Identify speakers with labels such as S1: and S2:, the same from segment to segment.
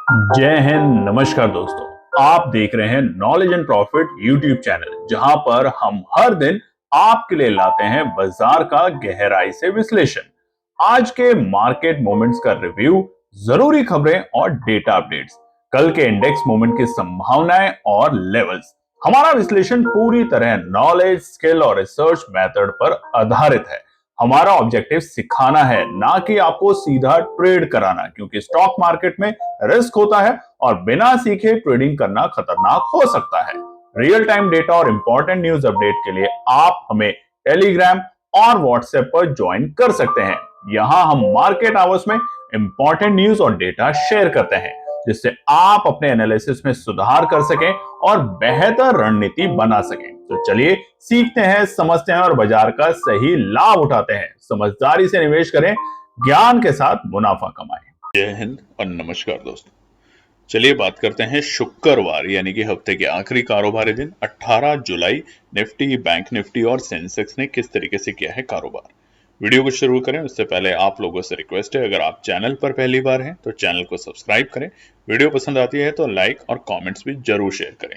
S1: जय हिंद। नमस्कार दोस्तों, आप देख रहे हैं knowledge and profit YouTube channel, जहां पर हम हर दिन आपके लिए लाते हैं बाजार का गहराई से विश्लेषण, आज के मार्केट मोमेंट्स का रिव्यू, जरूरी खबरें और डेटा अपडेट्स, कल के इंडेक्स मूवमेंट की संभावनाएं और लेवल्स। हमारा विश्लेषण पूरी तरह नॉलेज, स्किल और रिसर्च मेथड पर आधारित है। हमारा ऑब्जेक्टिव सिखाना है, ना कि आपको सीधा ट्रेड कराना, क्योंकि स्टॉक मार्केट में रिस्क होता है और बिना सीखे ट्रेडिंग करना खतरनाक हो सकता है। रियल टाइम डेटा और इंपॉर्टेंट न्यूज अपडेट के लिए आप हमें टेलीग्राम और व्हाट्सएप पर ज्वाइन कर सकते हैं। यहाँ हम मार्केट आवर्स में इंपॉर्टेंट न्यूज और डेटा शेयर करते हैं, जिससे आप अपने एनालिसिस में सुधार कर सकें और बेहतर रणनीति बना सकें। तो चलिए सीखते हैं, समझते हैं और बाजार का सही लाभ उठाते हैं। समझदारी से निवेश करें, ज्ञान के साथ मुनाफा कमाएं।
S2: जय हिंद और नमस्कार दोस्तों। चलिए बात करते हैं शुक्रवार यानी कि हफ्ते के आखिरी कारोबारी दिन 18 जुलाई निफ्टी, बैंक निफ्टी और सेंसेक्स ने किस तरीके से किया है कारोबार। वीडियो को शुरू करें उससे पहले आप लोगों से रिक्वेस्ट है, अगर आप चैनल पर पहली बार हैं तो चैनल को सब्सक्राइब करें, वीडियो पसंद आती है तो लाइक और कॉमेंट्स भी जरूर शेयर करें।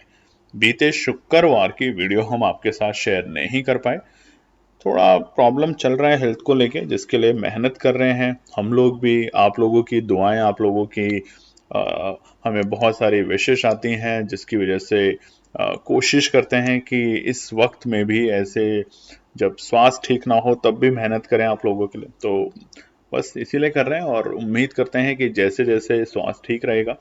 S2: बीते शुक्रवार की वीडियो हम आपके साथ शेयर नहीं कर पाए, थोड़ा प्रॉब्लम चल रहा है हेल्थ को लेके, जिसके लिए मेहनत कर रहे हैं हम लोग भी। आप लोगों की दुआएं, आप लोगों की हमें बहुत सारी विशेष आती हैं, जिसकी वजह से कोशिश करते हैं कि इस वक्त में भी ऐसे जब स्वास्थ्य ठीक ना हो तब भी मेहनत करें आप लोगों के लिए। तो बस इसीलिए कर रहे हैं और उम्मीद करते हैं कि जैसे जैसे स्वास्थ्य ठीक रहेगा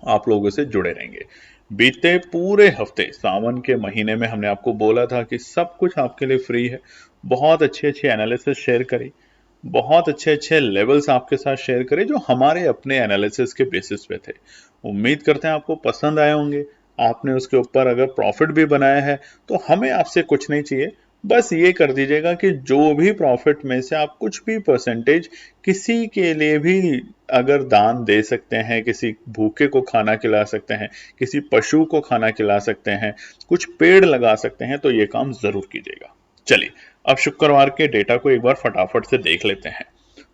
S2: आप लोगों से जुड़े रहेंगे। बीते पूरे हफ्ते सावन के महीने में हमने आपको बोला था कि सब कुछ आपके लिए फ्री है। बहुत अच्छे अच्छे एनालिसिस शेयर करी, बहुत अच्छे अच्छे लेवल्स आपके साथ शेयर करे जो हमारे अपने एनालिसिस के बेसिस पे थे। उम्मीद करते हैं आपको पसंद आए होंगे। आपने उसके ऊपर अगर प्रॉफिट भी बनाया है तो हमें आपसे कुछ नहीं चाहिए, बस ये कर दीजिएगा कि जो भी प्रॉफिट में से आप कुछ भी परसेंटेज किसी के लिए भी अगर दान दे सकते हैं, किसी भूखे को खाना खिला सकते हैं, किसी पशु को खाना खिला सकते हैं, कुछ पेड़ लगा सकते हैं, तो ये काम जरूर कीजिएगा। चलिए अब शुक्रवार के डेटा को एक बार फटाफट से देख लेते हैं।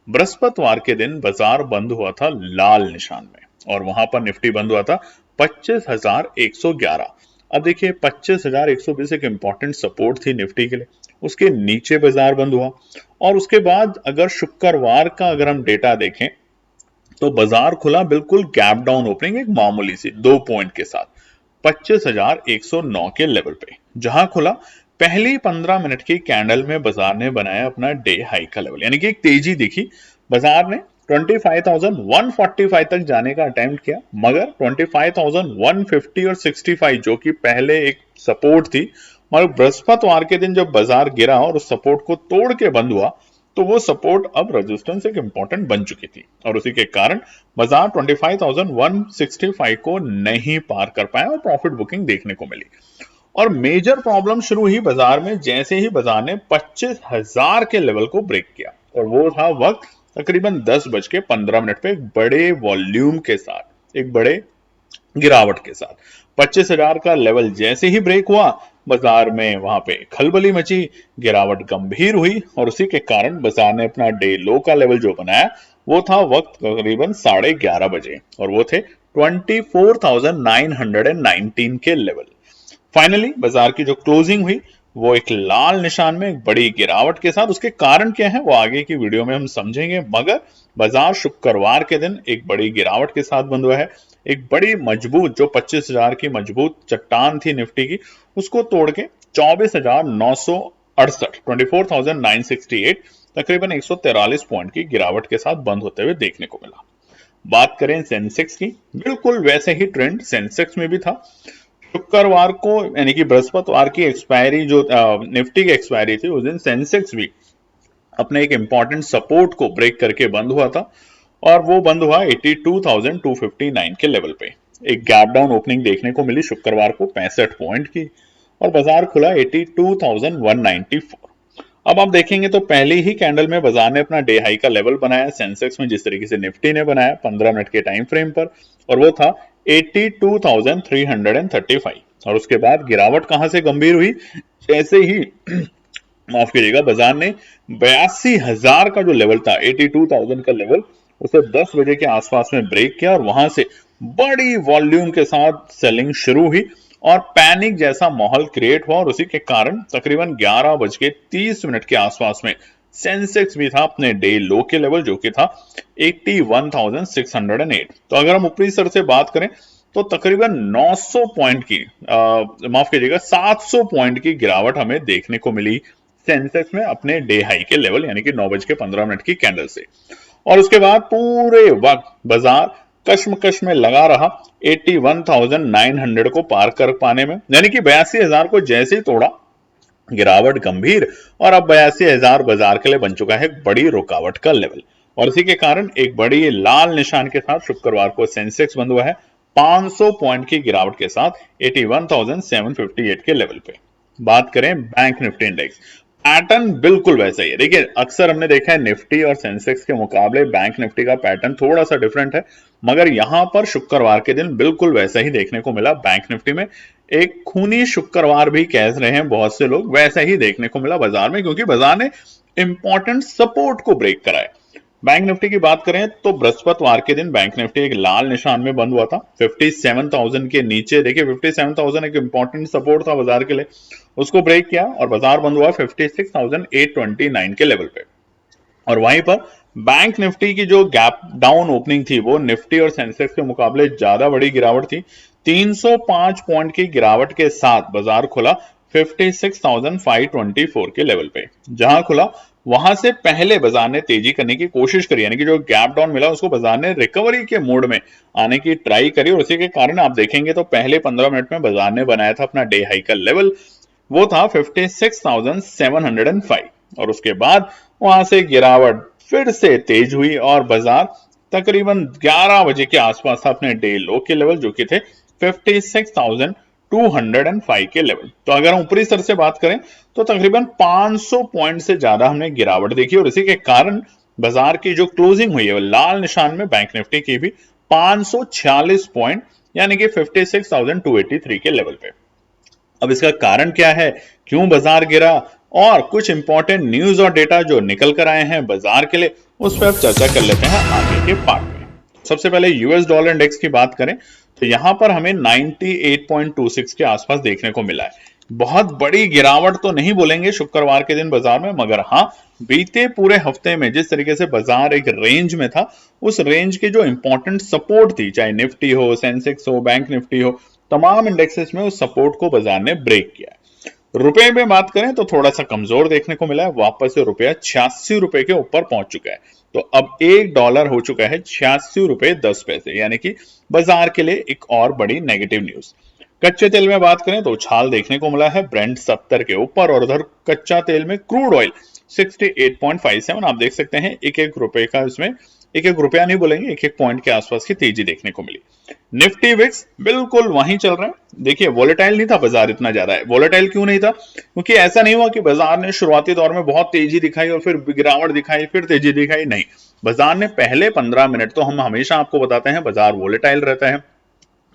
S2: बृहस्पतिवार के दिन बाजार बंद हुआ था लाल निशान में और वहां पर निफ्टी बंद हुआ था 25,111। अब देखिए 25,120 एक इंपॉर्टेंट सपोर्ट थी निफ्टी के लिए, उसके नीचे बाजार बंद हुआ। और उसके बाद अगर शुक्रवार का अगर हम डेटा देखें तो बाजार खुला बिल्कुल गैप डाउन ओपनिंग, एक मामूली सी 2 पॉइंट के साथ 25,109 के लेवल पे जहां खुला। पहली 15 मिनट की कैंडल में बाजार ने बनाया अपना डे हाई का लेवल, यानी कि एक तेजी दिखी। बाजार ने 25,145 तक जाने का अटेम्प्ट किया, मगर 25,150 और 65 जो कि पहले एक सपोर्ट थी, मगर बृहस्पतिवार के दिन जब बाजार गिरा और उस सपोर्ट को तोड़ के बंद हुआ तो वो सपोर्ट अब रेजिस्टेंस एक इंपॉर्टेंट बन चुकी थी और उसी के कारण बाजार 25,165 को नहीं पार कर पाया और प्रॉफिट बुकिंग देखने को मिली। और मेजर प्रॉब्लम शुरू हुई बाजार में जैसे ही बाजार ने 25,000 के लेवल को ब्रेक किया, और वो था वक्त तकरीबन 10:15 पे एक बड़े वॉल्यूम के साथ, एक बड़े गिरावट के साथ 25,000 का लेवल जैसे ही ब्रेक हुआ बाजार में वहां पे खलबली मची, गिरावट गंभीर हुई और उसी के कारण बाजार ने अपना डे लो का लेवल जो बनाया वो था वक्त तकरीबन 11:30 बजे और वो थे 24,919 के लेवल। फाइनली बाजार की जो क्लोजिंग हुई वो एक लाल निशान में एक बड़ी गिरावट के साथ, उसके कारण क्या है वो आगे की वीडियो में हम समझेंगे, मगर बाजार शुक्रवार के दिन एक बड़ी गिरावट के साथ बंद हुआ है। एक बड़ी मजबूत जो 25,000 की मजबूत चट्टान थी निफ्टी की, उसको तोड़ के 24,968 24,968 तकरीबन 143 पॉइंट की गिरावट के साथ बंद होते हुए देखने को मिला। बात करें सेंसेक्स की, बिल्कुल वैसे ही ट्रेंड सेंसेक्स में भी था। शुक्रवार को यानी कि बृहस्पतिवार की एक्सपायरी जो निफ्टी की एक्सपायरी थी उस दिन सेंसेक्स भी अपने एक इंपॉर्टेंट सपोर्ट को ब्रेक करके बंद हुआ था और वो बंद हुआ 82,259 के लेवल पे। एक गैप डाउन ओपनिंग देखने को मिली शुक्रवार को 65 पॉइंट की और बाजार खुला 82,194। अब आप देखेंगे तो पहली ही कैंडल में बाजार ने अपना डे हाई का लेवल बनाया सेंसेक्स में, जिस तरीके से निफ्टी ने बनाया 15 मिनट के टाइम फ्रेम पर, और वो था 82,335। और उसके बाद गिरावट कहां से गंभीर हुई, जैसे ही माफ कीजिएगा बाजार ने 82,000 का जो लेवल था 82,000 का लेवल उसे 10 बजे के आसपास में ब्रेक किया और वहां से बड़ी वॉल्यूम के साथ सेलिंग शुरू हुई और पैनिक जैसा माहौल क्रिएट हुआ और उसी के कारण तकरीबन 11:30 के आसपास में सेंसेक्स भी था अपने डे लो के लेवल जो कि था 81,608। तो अगर हम ऊपरी स्तर से बात करें तो तकरीबन 900 पॉइंट की माफ कीजिएगा 700 पॉइंट की गिरावट हमें देखने को मिली सेंसेक्स में अपने डे हाई के लेवल यानी कि 9:15 की कैंडल से। और उसके बाद पूरे वक्त बाजार कश्मकश में लगा रहा 81,900 को पार कर पाने में, यानी कि 82,000 को जैसे ही तोड़ा गिरावट गंभीर और अब 82,000 बाजार के लिए बन चुका है बड़ी रुकावट का लेवल। और इसी के कारण एक बड़ी लाल निशान के साथ शुक्रवार को सेंसेक्स बंद हुआ है 500 पॉइंट की गिरावट के साथ 81,758 के लेवल पे। बात करें बैंक निफ्टी इंडेक्स, पैटर्न बिल्कुल वैसा ही है। देखिए अक्सर हमने देखा है निफ्टी और सेंसेक्स के मुकाबले बैंक निफ्टी का पैटर्न थोड़ा सा डिफरेंट है, मगर यहां पर शुक्रवार के दिन बिल्कुल वैसा ही देखने को मिला। बैंक निफ्टी में एक खूनी शुक्रवार भी कह रहे हैं बहुत से लोग, वैसा ही देखने को मिला बाजार में, क्योंकि बाजार ने इंपॉर्टेंट सपोर्ट को ब्रेक कराया। बैंक निफ्टी की बात करें तो बृहस्पतिवार के दिन बैंक निफ्टी एक लाल निशान में बंद हुआ था 57,000 के नीचे। देखिए 57,000 एक इंपॉर्टेंट सपोर्ट था बाजार के लिए, उसको ब्रेक किया और बाजार बंद हुआ 56,829 के लेवल पे। और वहीं पर बैंक निफ्टी की जो गैप डाउन ओपनिंग थी वो निफ्टी और सेंसेक्स के मुकाबले ज्यादा बड़ी गिरावट थी। 305 पॉइंट की गिरावट के साथ बाजार खुला 56,524 के लेवल पे। जहां खुला वहां से पहले बाजार ने तेजी करने की कोशिश करी, यानी कि जो गैप डाउन मिला उसको बाजार ने रिकवरी के मोड में आने की ट्राई करी, और उसी के कारण आप देखेंगे तो पहले 15 मिनट में बाजार ने बनाया था अपना डे हाई का लेवल, वो था 56,705। और उसके बाद वहां से गिरावट फिर से तेज हुई और बाजार तकरीबन 11 बजे के आसपास था अपने डे लो के लेवल जो कि थे 56,205 के लेवल। तो अगर हम ऊपरी स्तर से बात करें तो तकरीबन 500 पॉइंट से ज्यादा हमने गिरावट देखी, और इसी के कारण बाजार की जो क्लोजिंग हुई है वो लाल निशान में बैंक निफ्टी की भी 546 पॉइंट यानी कि 56,283 के लेवल पे। अब इसका कारण क्या है, क्यों बाजार गिरा, और कुछ इंपॉर्टेंट न्यूज और डेटा जो निकल कर आए हैं बाजार के लिए, उस पर अब चर्चा कर लेते हैं आगे के पार्ट में। सबसे पहले यूएस डॉलर इंडेक्स की बात करें तो यहां पर हमें 98.26 के आसपास देखने को मिला है। बहुत बड़ी गिरावट तो नहीं बोलेंगे शुक्रवार के दिन बाजार में, मगर हाँ बीते पूरे हफ्ते में जिस तरीके से बाजार एक रेंज में था, उस रेंज के जो इंपॉर्टेंट सपोर्ट थी, चाहे निफ्टी हो, सेंसेक्स हो, बैंक निफ्टी हो, तमाम इंडेक्सेस में उस सपोर्ट को बाजार ने ब्रेक किया है। रुपए में बात करें तो थोड़ा सा कमजोर देखने को मिला है, वापस से रुपया 86 रुपए के ऊपर पहुंच चुका है। तो अब $1 हो चुका है 86 रुपए 10 पैसे, यानी कि बाजार के लिए एक और बड़ी नेगेटिव न्यूज। कच्चे तेल में बात करें तो उछाल देखने को मिला है, ब्रेंट 70 के ऊपर, और उधर कच्चा तेल में क्रूड ऑयल 68.57। आप देख सकते हैं एक एक रुपए का, इसमें एक एक रुपया नहीं बोलेंगे, एक एक पॉइंट के आसपास की तेजी देखने को मिली। निफ्टी विक्स बिल्कुल वहीं चल रहे हैं। देखिए वोलेटाइल नहीं था बाजार इतना ज्यादा है। वोलेटाइल क्यों नहीं था, क्योंकि ऐसा नहीं हुआ कि बाजार ने शुरुआती दौर में बहुत तेजी दिखाई और फिर गिरावट दिखाई फिर तेजी दिखाई, नहीं। बाजार ने पहले 15 मिनट, तो हम हमेशा आपको बताते हैं बाजार वोलेटाइल रहता है,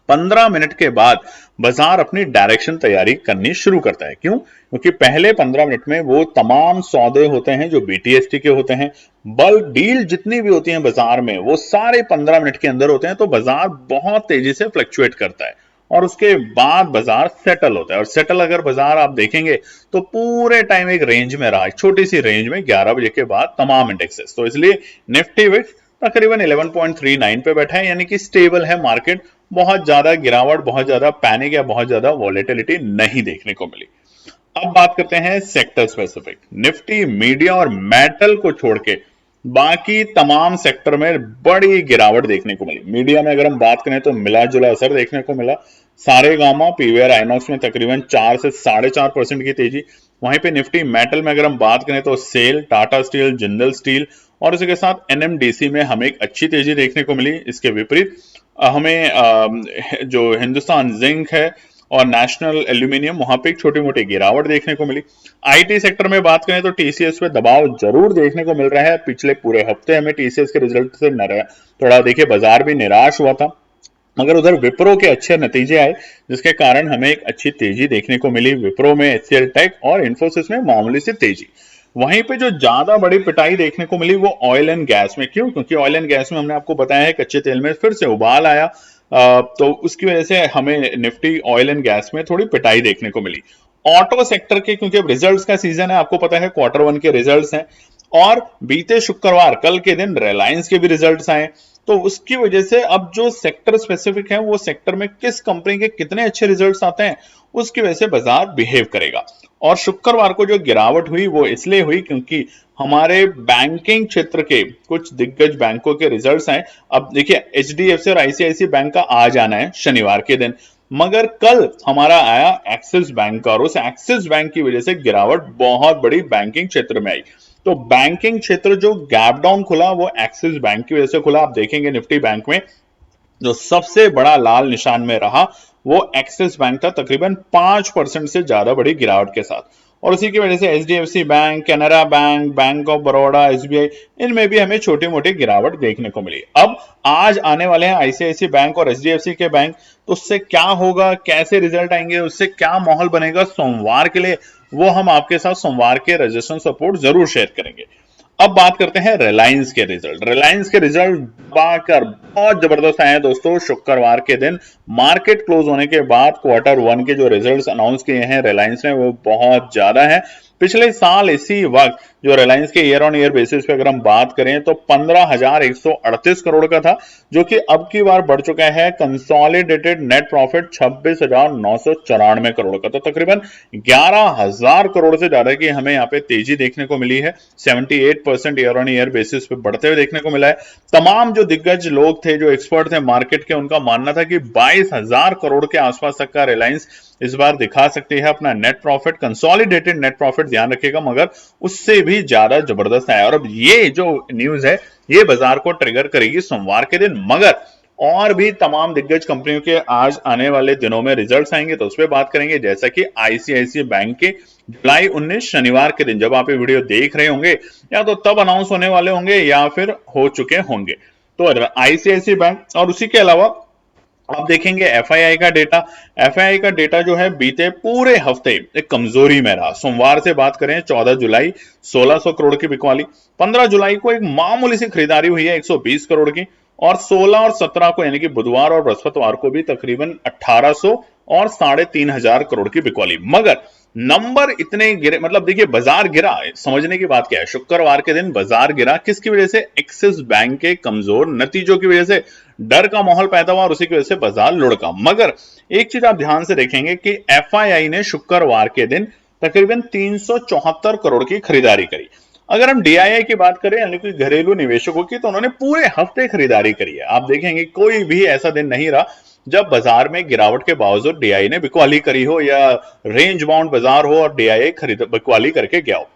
S2: 15 मिनट के बाद बाजार अपनी डायरेक्शन तैयारी करनी शुरू करता है। क्यों, क्योंकि पहले 15 मिनट में वो तमाम सौदे होते हैं जो बीटीएसटी के होते हैं, बल्क डील जितनी भी होती हैं बाजार में वो सारे 15 मिनट के अंदर होते हैं। तो बाजार बहुत तेजी से फ्लक्चुएट करता है और उसके बाद बाजार सेटल होता है। और सेटल अगर बाजार आप देखेंगे तो पूरे टाइम एक रेंज में रहा, एक छोटी सी रेंज में 11 बजे के बाद तमाम इंडेक्सेस। तो इसलिए निफ्टी विक्स तकरीबन 11.39 पे बैठा है, यानी कि स्टेबल है मार्केट। बहुत ज्यादा गिरावट, बहुत ज्यादा पैनिक या बहुत ज्यादा वॉलेटिलिटी नहीं देखने को मिली। अब बात करते हैं सेक्टर स्पेसिफिक। निफ्टी, मीडिया और मेटल को छोड़ के बाकी तमाम सेक्टर में बड़ी गिरावट देखने को मिली। मीडिया में अगर हम बात करें तो मिला जुला असर देखने को मिला। सारेगामा, पीवीआर, आइनॉक्स में तकरीबन 4 से 4.5% की तेजी। वहीं पे निफ्टी मेटल में अगर हम बात करें तो SAIL, Tata steel, Jindal steel और उसके साथ एनएमडीसी में हमें एक अच्छी तेजी देखने को मिली। इसके विपरीत हमें जो हिंदुस्तान जिंक है और नेशनल एल्यूमिनियम, वहां पे एक छोटी मोटी गिरावट देखने को मिली। आईटी सेक्टर में बात करें तो टीसीएस पे दबाव जरूर देखने को मिल रहा है। पिछले पूरे हफ्ते हमें टीसीएस के रिजल्ट से थोड़ा देखिए बाजार भी निराश हुआ था, मगर उधर विप्रो के अच्छे नतीजे आए जिसके कारण हमें एक अच्छी तेजी देखने को मिली। विप्रो में, एचसीएल टेक और इन्फोसिस में मामूली सी तेजी। वहीं पे जो ज्यादा बड़ी पिटाई देखने को मिली वो ऑयल एंड गैस में। क्यों, क्योंकि ऑयल एंड गैस में हमने आपको बताया है कच्चे तेल में फिर से उबाल आया। तो उसकी वजह से हमें निफ्टी ऑयल एंड गैस में थोड़ी पिटाई देखने को मिली। ऑटो सेक्टर के, क्योंकि अब रिजल्ट्स का सीजन है, आपको पता है क्वार्टर वन के रिजल्ट्स हैं, और बीते शुक्रवार कल के दिन रिलायंस के भी रिजल्ट्स आए, तो उसकी वजह से अब जो सेक्टर स्पेसिफिक है, वो सेक्टर में किस कंपनी के कितने अच्छे रिजल्ट्स आते हैं, उसकी वजह से बाजार बिहेव करेगा। और शुक्रवार को जो गिरावट हुई वो इसलिए हुई क्योंकि हमारे बैंकिंग क्षेत्र के कुछ दिग्गज बैंकों के रिजल्ट्स आए। अब देखिए, एचडीएफसी और आईसीआईसी बैंक का आज आना है शनिवार के दिन, मगर कल हमारा आया एक्सिस बैंक का, और उस एक्सिस बैंक की वजह से गिरावट बहुत बड़ी बैंकिंग क्षेत्र में आई। तो बैंकिंग क्षेत्र जो गैप डाउन खुला वो एक्सिस बैंक की वजह से खुला। आप देखेंगे निफ्टी बैंक में जो सबसे बड़ा लाल निशान में रहा वो एक्सिस बैंक था, तकरीबन 5% से ज्यादा बड़ी गिरावट के साथ। और उसी की वजह से HDFC bank, Canara bank, bank of Baroda, SBI, इनमें भी हमें छोटी मोटी गिरावट देखने को मिली। अब आज आने वाले हैं आईसीआईसी बैंक और एचडीएफसी के बैंक, तो उससे क्या होगा, कैसे रिजल्ट आएंगे, उससे क्या माहौल बनेगा सोमवार के लिए, वो हम आपके साथ सोमवार के रजिस्ट्रेशन सपोर्ट जरूर शेयर करेंगे। अब बात करते हैं रिलायंस के रिजल्ट। रिलायंस के रिजल्ट पाकर बहुत जबरदस्त आए हैं दोस्तों शुक्रवार के दिन। मार्केट क्लोज होने के बाद क्वार्टर वन के जो रिजल्ट्स अनाउंस किए हैं रिलायंस ने वो बहुत ज्यादा है। पिछले साल इसी वक्त जो रिलायंस के ईयर ऑन ईयर बेसिस पे अगर हम बात करें तो 15,138 करोड़ का था, जो कि अब की बार बढ़ चुका है कंसोलिडेटेड नेट प्रॉफिट 26,994 करोड़ का, तो तकरीबन 11,000 करोड़ से ज्यादा की हमें यहाँ पे तेजी देखने को मिली है। 78% ईयर ऑन ईयर बेसिस पे बढ़ते हुए देखने को मिला है। तमाम जो दिग्गज लोग थे, जो एक्सपर्ट थे मार्केट के, उनका मानना था कि 22,000 करोड़ के आसपास तक का रिलायंस इस बार दिखा सकती है अपना net profit, consolidated net profit ध्यान रखिएगा, मगर उससे भी ज्यादा जबरदस्त है। और अब ये जो न्यूज है ये बाजार को ट्रिगर करेगी सोमवार के दिन, मगर और भी तमाम दिग्गज कंपनियों के आज आने वाले दिनों में रिजल्ट्स आएंगे, तो उस पर बात करेंगे। जैसा कि आईसीआईसी बैंक के जुलाई 19 शनिवार के दिन, जब आप ये वीडियो देख रहे होंगे या तो तब अनाउंस होने वाले होंगे या फिर हो चुके होंगे, तो आईसीआईसी बैंक। और उसी के अलावा आप देखेंगे एफआईआई का डेटा। एफआईआई का डेटा जो है बीते पूरे हफ्ते एक कमजोरी में रहा। सोमवार से बात करें 14 जुलाई 1600 करोड़ की बिकवाली, 15 जुलाई को एक मामूली सी खरीदारी हुई है 120 करोड़ की, और 16 और 17 को यानी कि बुधवार और बृहस्पतिवार को भी तकरीबन 1800 और 3,500 करोड़ की बिकवाली। मगर नंबर इतने गिरे, मतलब देखिए बाजार गिरा, समझने की बात क्या है, शुक्रवार के दिन बाजार गिरा किसकी वजह से, एक्सिस बैंक के कमजोर नतीजों की वजह से डर का माहौल पैदा हुआ और उसी की वजह से बाजार लुढ़का। मगर एक चीज आप ध्यान से देखेंगे कि एफआईआई ने शुक्रवार के दिन तकरीबन 374 करोड़ की खरीदारी करी। अगर हम डीआईआई की बात करें यानी कि घरेलू निवेशकों की, तो उन्होंने पूरे हफ्ते खरीदारी करी है। आप देखेंगे कोई भी ऐसा दिन नहीं रहा जब बाजार में गिरावट के बावजूद डीआईआई ने बिकवाली करी हो, या रेंज बाउंड बाजार हो और डीआईआई खरीद बिकवाली करके गया हो।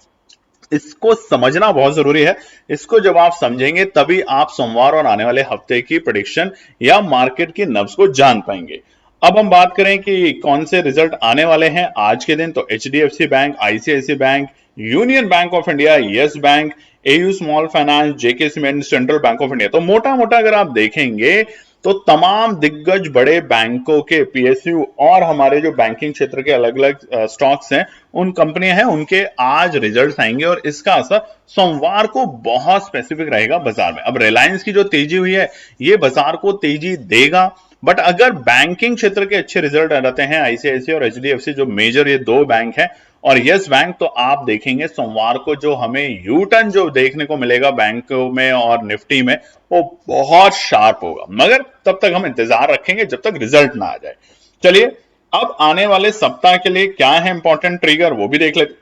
S2: इसको समझना बहुत जरूरी है। इसको जब आप समझेंगे तभी आप सोमवार और आने वाले हफ्ते की प्रेडिक्शन या मार्केट की नब्ज को जान पाएंगे। अब हम बात करें कि कौन से रिजल्ट आने वाले हैं आज के दिन, तो HDFC Bank, ICIC Bank, Union Bank of India, Yes Bank, AU Small Finance, JK Cement, Central Bank of India. तो मोटा मोटा अगर आप देखेंगे तो तमाम दिग्गज बड़े बैंकों के पीएसयू और हमारे जो बैंकिंग क्षेत्र के अलग अलग स्टॉक्स हैं, उन कंपनियां हैं, उनके आज रिजल्ट्स आएंगे और इसका असर सोमवार को बहुत स्पेसिफिक रहेगा बाजार में। अब रिलायंस की जो तेजी हुई है ये बाजार को तेजी देगा, बट अगर बैंकिंग क्षेत्र के अच्छे रिजल्ट आ जाते हैं, आईसीआईसी और एचडीएफसी जो मेजर ये दो बैंक हैं और यस बैंक, तो आप देखेंगे सोमवार को जो हमें यू टर्न जो देखने को मिलेगा बैंकों में और निफ्टी में वो बहुत शार्प होगा। मगर तब तक हम इंतजार रखेंगे जब तक रिजल्ट ना आ जाए। चलिए अब आने वाले सप्ताह के लिए क्या है इंपॉर्टेंट ट्रिगर वो भी देख लेते।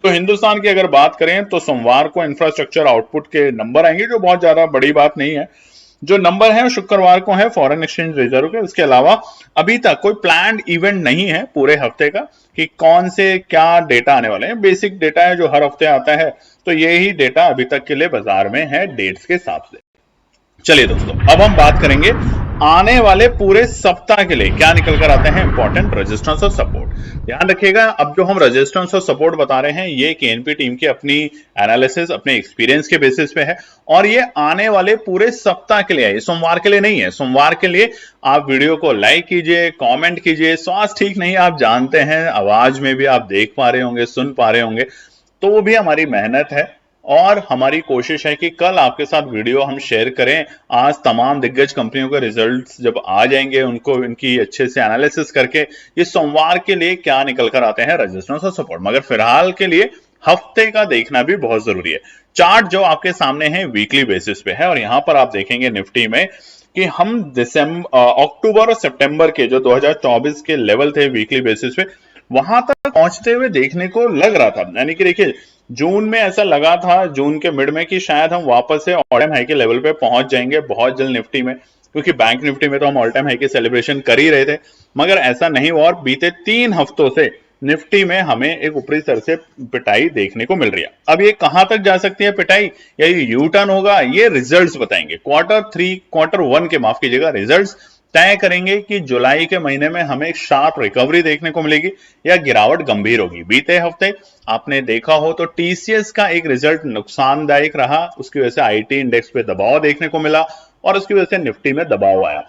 S2: तो हिंदुस्तान की अगर बात करें तो सोमवार को इंफ्रास्ट्रक्चर आउटपुट के नंबर आएंगे, जो बहुत ज्यादा बड़ी बात नहीं है। जो नंबर है शुक्रवार को है फॉरेन एक्सचेंज रिजर्व के। उसके अलावा अभी तक कोई प्लान्ड इवेंट नहीं है पूरे हफ्ते का कि कौन से क्या डेटा आने वाले हैं। बेसिक डेटा है जो हर हफ्ते आता है, तो यही डेटा अभी तक के लिए बाजार में है डेट्स के हिसाब से। चलिए दोस्तों अब हम बात करेंगे आने वाले पूरे सप्ताह के लिए क्या निकल कर आते हैं इंपॉर्टेंट रेजिस्टेंस और सपोर्ट। ध्यान रखिएगा, अब जो हम रेजिस्टेंस और सपोर्ट बता रहे हैं ये केएनपी टीम की अपनी एनालिसिस, अपने एक्सपीरियंस के बेसिस पे है, और ये आने वाले पूरे सप्ताह के लिए है, सोमवार के लिए नहीं है। सोमवार के लिए आप वीडियो को लाइक कीजिए, कॉमेंट कीजिए। स्वास्थ्य ठीक नहीं आप जानते हैं, आवाज में भी आप देख पा रहे होंगे, सुन पा रहे होंगे, तो वो भी हमारी मेहनत है। और हमारी कोशिश है कि कल आपके साथ वीडियो हम शेयर करें। आज तमाम दिग्गज कंपनियों के रिजल्ट्स जब आ जाएंगे, उनको इनकी अच्छे से एनालिसिस करके ये सोमवार के लिए क्या निकल कर आते हैं रेजिस्टेंस और सपोर्ट। मगर फिलहाल के लिए हफ्ते का देखना भी बहुत जरूरी है। चार्ट जो आपके सामने है वीकली बेसिस पे है, और यहां पर आप देखेंगे निफ्टी में कि हम अक्टूबर और सितंबर के जो 2024 के लेवल थे वीकली बेसिस पे, वहां तक पहुंचते हुए देखने को लग रहा था। यानी कि देखिए, जून में ऐसा लगा था, जून के मिड में, कि शायद हम वापस से ऑल टाइम हाई के लेवल पे पहुंच जाएंगे बहुत जल्द निफ्टी में, क्योंकि बैंक निफ्टी में तो हम ऑल टाइम हाई के सेलिब्रेशन कर ही रहे थे। मगर ऐसा नहीं हुआ, और बीते 3 हफ्तों से निफ्टी में हमें एक ऊपरी स्तर से पिटाई देखने को मिल रही है। अब ये कहां तक जा सकती है पिटाई, या ये यू टर्न होगा, ये रिजल्ट्स बताएंगे। क्वार्टर 1 के, माफ कीजिएगा, रिजल्ट्स तय करेंगे कि जुलाई के महीने में हमें एक शार्प रिकवरी देखने को मिलेगी या गिरावट गंभीर होगी। बीते हफ्ते आपने देखा हो तो टीसीएस का एक रिजल्ट नुकसानदायक रहा, उसकी वजह से आईटी इंडेक्स पे दबाव देखने को मिला और उसकी वजह से निफ्टी में दबाव आया।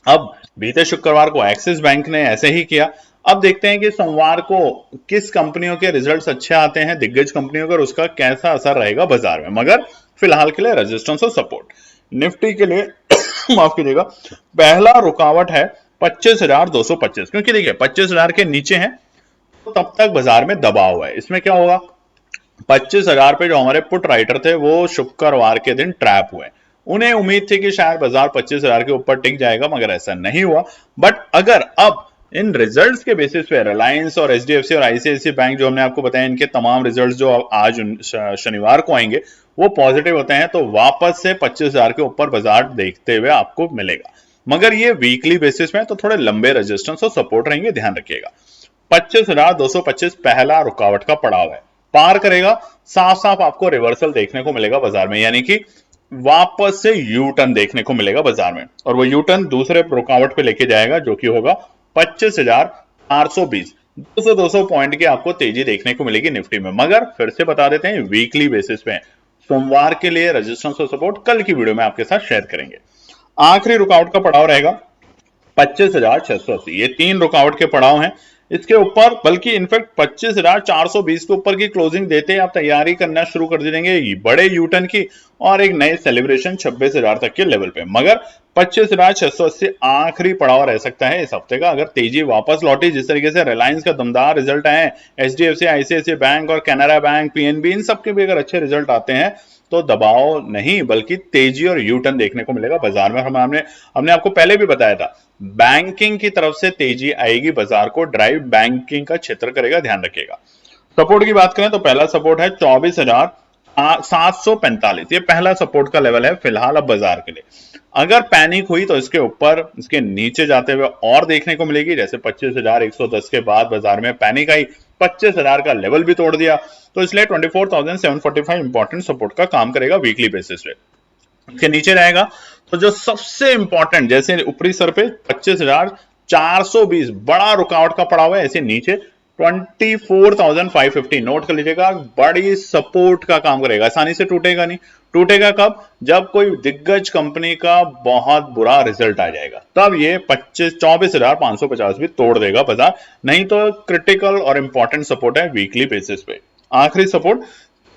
S2: अब बीते शुक्रवार को एक्सिस बैंक ने ऐसे ही किया। अब देखते हैं कि सोमवार को किस कंपनियों के रिजल्ट्स अच्छे आते हैं, दिग्गज कंपनियों का, उसका कैसा असर रहेगा बाजार में। मगर फिलहाल के लिए रेजिस्टेंस और सपोर्ट निफ्टी के लिए माफ कीजिएगा, पहला रुकावट है 25,225, क्योंकि देखिए 25,000 के नीचे है तो तब तक बाजार में दबाव है। इसमें क्या होगा, 25,000 पे जो हमारे पुट राइटर थे वो शुक्रवार के दिन ट्रैप हुए। उन्हें उम्मीद थी कि शायद बाजार 25,000 के ऊपर टिक जाएगा, मगर ऐसा नहीं हुआ। बट अगर अब इन रिजल्ट्स के बेसिस पे रिलायंस और एचडीएफसी और आईसीआईसीआई बैंक, जो हमने आपको बताया, इनके तमाम रिजल्ट्स जो आज शनिवार को आएंगे वो पॉजिटिव होते हैं, तो वापस से 25,000 के ऊपर बाजार देखते हुए आपको मिलेगा। मगर ये वीकली बेसिस में तो थोड़े लंबे रेजिस्टेंस और सपोर्ट रहेंगे, ध्यान रखिएगा। 25,225 पहला रुकावट का पड़ाव है, पार करेगा, साफ साफ आपको रिवर्सल देखने को मिलेगा बाजार में, यानी कि वापस से यू टर्न देखने को मिलेगा बाजार में, और वो यू टर्न दूसरे रुकावट पे लेके जाएगा जो कि होगा 25,420। 200 पॉइंट की आपको तेजी देखने को मिलेगी निफ्टी में। मगर फिर से बता देते हैं, वीकली बेसिस पे सोमवार के लिए रेजिस्टेंस और सपोर्ट कल की वीडियो में आपके साथ शेयर करेंगे। आखिरी रुकावट का पड़ाव रहेगा 25,680। ये 3 रुकावट के पड़ाव हैं। इसके ऊपर, बल्कि इनफैक्ट 25,420 के ऊपर की क्लोजिंग देते आप तैयारी करना शुरू कर देंगे बड़े यूटर्न की और एक नए सेलिब्रेशन 26,000 तक के लेवल पे। मगर 25,680 आखिरी पड़ाव रह सकता है इस हफ्ते का, अगर तेजी वापस लौटी। जिस तरीके से रिलायंस का दमदार रिजल्ट आए, एचडीएफसी, आईसीआईसीआई बैंक और कैनरा बैंक, पीएनबी, इन सबके भी अगर अच्छे रिजल्ट आते हैं तो दबाव नहीं बल्कि तेजी और यू टर्न देखने को मिलेगा बाजार में। हमने आपको पहले भी बताया था, बैंकिंग की तरफ से तेजी आएगी, बाजार को ड्राइव बैंकिंग का क्षेत्र करेगा, ध्यान रखिएगा। सपोर्ट की बात करें तो पहला सपोर्ट है 24,745। ये पहला सपोर्ट का लेवल है फिलहाल अब बाजार के लिए। अगर पैनिक हुई तो इसके ऊपर, इसके नीचे जाते हुए और देखने को मिलेगी। जैसे 25,110 के बाद बाजार में पैनिक आई, 25,000 का लेवल भी तोड़ दिया, तो इसलिए 24,745 इंपॉर्टेंट सपोर्ट का काम करेगा वीकली बेसिस पे। इसके नीचे रहेगा तो जो सबसे इंपॉर्टेंट, जैसे ऊपरी सर पे 25,420 बड़ा रुकावट का पड़ा हुआ है, ऐसे नीचे 24,550 नोट कर लीजिएगा, बड़ी सपोर्ट का काम करेगा। आसानी से टूटेगा नहीं। टूटेगा कब, जब कोई दिग्गज कंपनी का बहुत बुरा रिजल्ट आ जाएगा, तब ये 24,550 भी तोड़ देगा बाजार, नहीं तो क्रिटिकल और इंपॉर्टेंट सपोर्ट है वीकली बेसिस पे। आखिरी सपोर्ट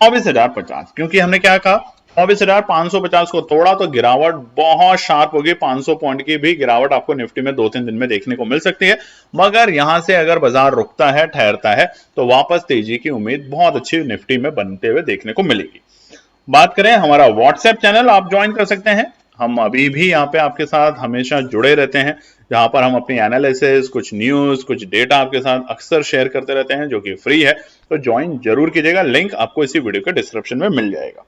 S2: 24,050, क्योंकि हमने क्या कहा, 24,550 को तोड़ा तो गिरावट बहुत शार्प होगी। 500 पॉइंट की भी गिरावट आपको निफ्टी में 2-3 दिन में देखने को मिल सकती है। मगर यहां से अगर बाजार रुकता है, ठहरता है, तो वापस तेजी की उम्मीद बहुत अच्छी निफ्टी में बनते हुए देखने को मिलेगी। बात करें हमारा व्हाट्सएप चैनल, आप ज्वाइन कर सकते हैं। हम अभी भी यहाँ पे आपके साथ हमेशा जुड़े रहते हैं, जहां पर हम अपनी एनालिसिस, कुछ न्यूज, कुछ डेटा आपके साथ अक्सर शेयर करते रहते हैं, जो कि फ्री है। तो ज्वाइन जरूर कीजिएगा, लिंक आपको इसी वीडियो के डिस्क्रिप्शन में मिल जाएगा।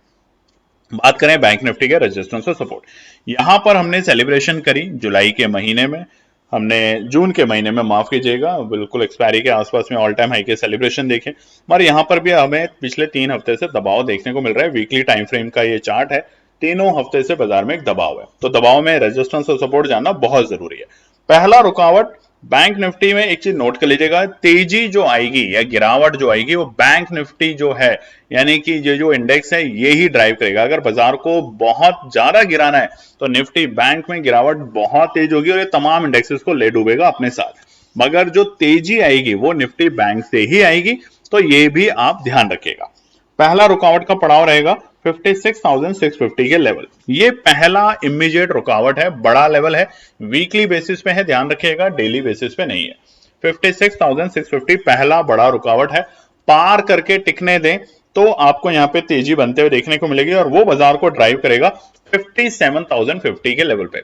S2: बात करें बैंक निफ्टी के रेजिस्टेंस और सपोर्ट, यहां पर हमने सेलिब्रेशन करी जुलाई के महीने में, हमने जून के महीने में, माफ कीजिएगा, बिल्कुल एक्सपायरी के आसपास में ऑल टाइम हाई के सेलिब्रेशन देखे। मगर यहां पर भी हमें पिछले 3 हफ्ते से दबाव देखने को मिल रहा है। वीकली टाइम फ्रेम का ये चार्ट है, तीनों हफ्ते से बाजार में एक दबाव है, तो दबाव में रेजिस्टेंस और सपोर्ट जानना बहुत जरूरी है। पहला रुकावट बैंक निफ्टी में एक चीज नोट कर लीजिएगा, तेजी जो आएगी या गिरावट जो आएगी वो बैंक निफ्टी जो है, यानी कि ये जो इंडेक्स है ये ही ड्राइव करेगा। अगर बाजार को बहुत ज्यादा गिराना है तो निफ्टी बैंक में गिरावट बहुत तेज होगी और ये तमाम इंडेक्सेस को ले डूबेगा अपने साथ। मगर जो तेजी आएगी वो निफ्टी बैंक से ही आएगी, तो ये भी आप ध्यान रखिएगा। पहला रुकावट का पड़ाव रहेगा 56,650 के लेवल। ये पहला इमीडिएट रुकावट है, बड़ा लेवल है, वीकली बेसिस पे है, ध्यान रखिएगा, डेली बेसिस पे नहीं है। 56,650 पहला बड़ा रुकावट है, पार करके टिकने दें तो आपको यहाँ पे तेजी बनते हुए देखने को मिलेगी और वो बाजार को ड्राइव करेगा 57,050 के लेवल पे।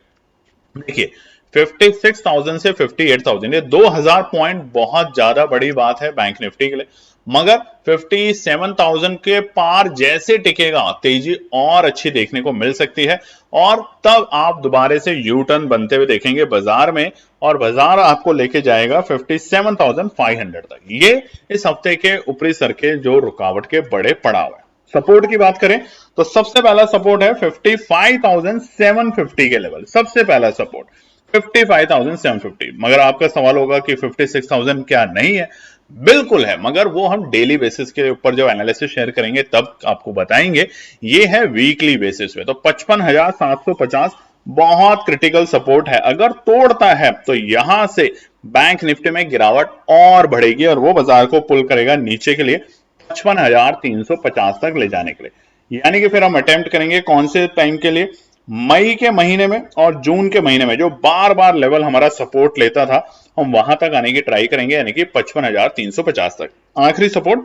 S2: देखिए 56,000 से 58,000, ये 2,000 पॉइंट बहुत ज्यादा बड़ी बात है बैंक निफ्टी के लिए, मगर 57,000 के पार जैसे टिकेगा तेजी और अच्छी देखने को मिल सकती है और तब आप दोबारा से यू टर्न बनते हुए देखेंगे बाजार में और बाजार आपको लेके जाएगा 57,500 तक। ये इस हफ्ते के ऊपरी सर के जो रुकावट के बड़े पड़ाव है। सपोर्ट की बात करें तो सबसे पहला सपोर्ट है 55,750 के लेवल, सबसे पहला सपोर्ट 55,750। मगर आपका सवाल होगा कि 56,000 क्या नहीं है? बिल्कुल है, मगर वो हम डेली बेसिस के ऊपर जो एनालिसिस शेयर करेंगे तब आपको बताएंगे। ये है वीकली बेसिस पे, तो 55,750 बहुत क्रिटिकल सपोर्ट है। अगर तोड़ता है तो यहां से बैंक निफ्टी में गिरावट और बढ़ेगी और वो बाजार को पुल करेगा नीचे के लिए 55,350 तक ले जाने के लिए। यानी कि फिर हम अटेम्प्ट करेंगे कौन से टाइम के लिए? मई के महीने में और जून के महीने में जो बार बार लेवल हमारा सपोर्ट लेता था, हम वहां तक आने की ट्राई करेंगे, यानी कि 55,350 तक। आखिरी सपोर्ट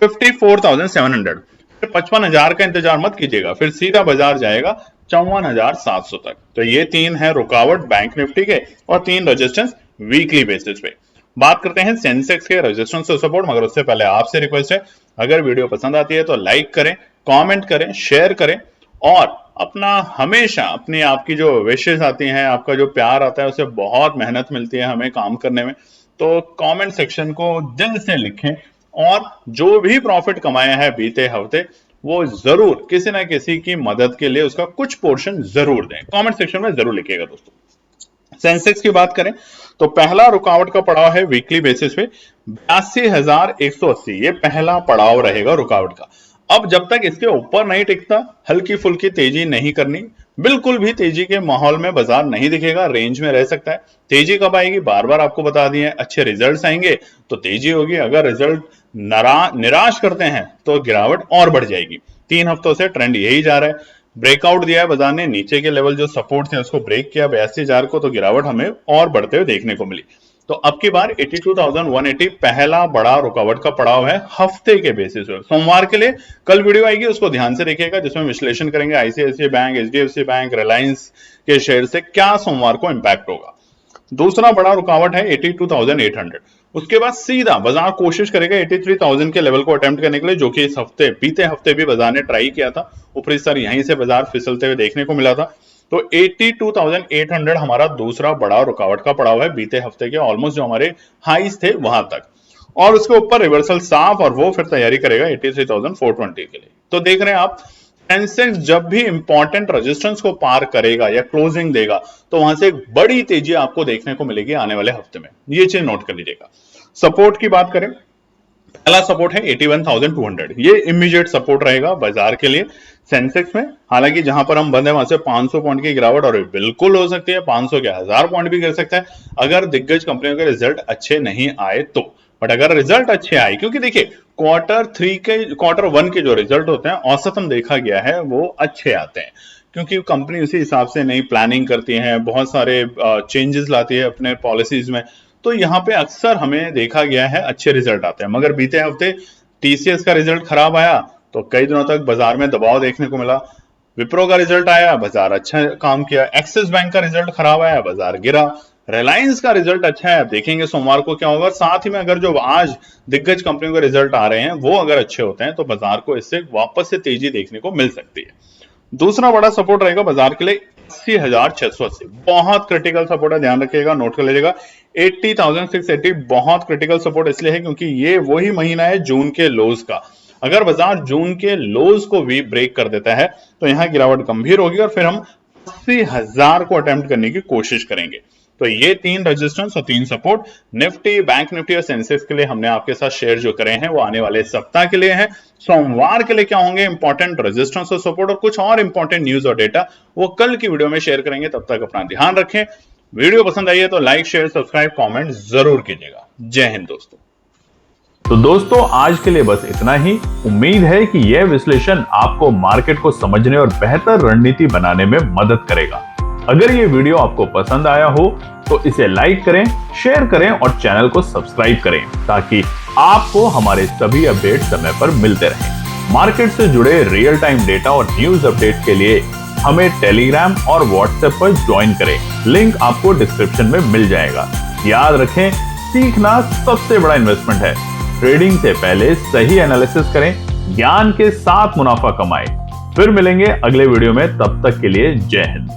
S2: 54,700। फिर 55,000 का इंतजार मत कीजिएगा, फिर सीधा बाजार जाएगा 54,700 तक। तो ये तीन है रुकावट बैंक निफ्टी के और तीन रेजिस्टेंस वीकली बेसिस पे। बात करते हैं सेंसेक्स के रेजिस्टेंस और सपोर्ट, मगर उससे पहले आपसे रिक्वेस्ट है, अगर वीडियो पसंद आती है तो लाइक करें, कमेंट करें, शेयर करें और अपना हमेशा अपनी आपकी जो विशेष आती हैं, आपका जो प्यार आता है, उससे बहुत मेहनत मिलती है हमें काम करने में। तो कमेंट सेक्शन को दिल से लिखें और जो भी प्रॉफिट कमाया है बीते हफ्ते वो जरूर किसी ना किसी की मदद के लिए उसका कुछ पोर्शन जरूर दें। कमेंट सेक्शन में जरूर लिखिएगा दोस्तों। सेंसेक्स की बात करें तो पहला रुकावट का पड़ाव है वीकली बेसिस पे 82,180, ये पहला पड़ाव रहेगा रुकावट का। अब जब तक इसके ऊपर नहीं टिकता, हल्की फुल्की तेजी नहीं करनी, बिल्कुल भी तेजी के माहौल में बाजार नहीं दिखेगा, रेंज में रह सकता है। तेजी कब आएगी? बार बार आपको बता दिए, अच्छे रिजल्ट्स आएंगे तो तेजी होगी, अगर रिजल्ट निराश करते हैं तो गिरावट और बढ़ जाएगी। 3 हफ्तों से ट्रेंड यही जा रहा है। ब्रेकआउट दिया है बाजार ने, नीचे के लेवल जो सपोर्ट थे उसको ब्रेक किया 82,000 को, तो गिरावट हमें और बढ़ते हुए देखने को मिली। तो अब की बार 82,180 पहला बड़ा रुकावट का पड़ाव है हफ्ते के बेसिस पे। सोमवार के लिए कल वीडियो आएगी, उसको ध्यान से देखिएगा, जिसमें विश्लेषण करेंगे ICICI bank, HDFC bank, Reliance के शेयर से क्या सोमवार को इंपैक्ट होगा। दूसरा बड़ा रुकावट है 82,800। उसके बाद सीधा बाजार कोशिश करेगा 83,000 के लेवल को अटेम्प्ट करने के लिए, जो कि इस हफ्ते बीते हफ्ते भी बाजार ने ट्राई किया था। ऊपरी स्तर यहीं से बाजार फिसलते हुए देखने को मिला था। तो 82,800 हमारा दूसरा बड़ा रुकावट का पड़ाव है बीते हफ्ते के ऑलमोस्ट जो हमारे हाईज थे वहां तक, और उसके ऊपर रिवर्सल साफ और वो फिर तैयारी करेगा 83,420 के लिए। तो देख रहे हैं आप, सेंसेक्स जब भी इंपॉर्टेंट रेजिस्टेंस को पार करेगा या क्लोजिंग देगा तो वहां से एक बड़ी तेजी आपको देखने को मिलेगी आने वाले हफ्ते में, ये चीज नोट कर लीजिएगा। सपोर्ट की बात करें, पहला सपोर्ट है 81,200, ये इमीडिएट सपोर्ट रहेगा बाजार के लिए सेंसेक्स में। हालांकि जहां पर हम बंद है वहां से 500 पॉइंट की गिरावट और बिल्कुल हो सकती है, 500 के 1000 पॉइंट भी गिर सकता है अगर दिग्गज कंपनियों के रिजल्ट अच्छे नहीं आए तो। बट अगर रिजल्ट अच्छे आए, क्योंकि देखिए क्वार्टर 1 के जो रिजल्ट होते हैं औसतन देखा गया है वो अच्छे आते हैं, क्योंकि कंपनी उसी हिसाब से नई प्लानिंग करती है, बहुत सारे चेंजेस लाती है अपने पॉलिसीज में, तो यहाँ पे अक्सर हमें देखा गया है अच्छे रिजल्ट आते हैं। मगर बीते हफ्ते टीसीएस का रिजल्ट खराब आया तो कई दिनों तक बाजार में दबाव देखने को मिला। विप्रो का रिजल्ट आया, बाजार अच्छा काम किया। एक्सिस बैंक का रिजल्ट खराब आया, बाजार गिरा। रिलायंस का रिजल्ट अच्छा है, अब देखेंगे सोमवार को क्या होगा। साथ ही में अगर जो आज दिग्गज कंपनियों के रिजल्ट आ रहे हैं वो अगर अच्छे होते हैं तो बाजार को इससे वापस से तेजी देखने को मिल सकती है। दूसरा बड़ा सपोर्ट रहेगा बाजार के लिए 80,680, बहुत क्रिटिकल सपोर्ट है, ध्यान रखिएगा, नोट कर लीजिएगा। 80,680 बहुत क्रिटिकल सपोर्ट इसलिए है क्योंकि ये वही महीना है जून के लोज का। अगर बाजार जून के लोज को भी ब्रेक कर देता है तो यहां गिरावट गंभीर होगी और फिर हम 80,000 को अटेम्प्ट करने की कोशिश करेंगे। तो ये 3 रेजिस्टेंस और 3 सपोर्ट निफ्टी, बैंक निफ्टी और सेंसेक्स के लिए हमने आपके साथ शेयर जो करे हैं वो आने वाले सप्ताह के लिए है। सोमवार के लिए क्या होंगे इंपॉर्टेंट रेजिस्टेंस और सपोर्ट और कुछ और इंपॉर्टेंट न्यूज और डेटा, वो कल की वीडियो में शेयर करेंगे। तब तक अपना ध्यान रखें। वीडियो पसंद आई है तो लाइक, शेयर, सब्सक्राइब, कमेंट जरूर कीजिएगा। जय हिंद दोस्तों।
S1: तो दोस्तों आज के लिए बस इतना ही। उम्मीद है कि यह विश्लेषण आपको मार्केट को समझने और बेहतर रणनीति बनाने में मदद करेगा। अगर ये वीडियो आपको पसंद आया हो तो इसे लाइक करें, शेयर करें और चैनल को सब्सक्राइब करें ताकि आपको हमारे सभी अपडेट समय पर मिलते रहें। मार्केट से जुड़े रियल टाइम डेटा और न्यूज अपडेट के लिए हमें टेलीग्राम और व्हाट्सएप पर ज्वाइन करें। लिंक आपको डिस्क्रिप्शन में मिल जाएगा। याद रखें, सीखना सबसे बड़ा इन्वेस्टमेंट है। ट्रेडिंग से पहले सही एनालिसिस करें, ज्ञान के साथ मुनाफा कमाएं। फिर मिलेंगे अगले वीडियो में, तब तक के लिए जय हिंद।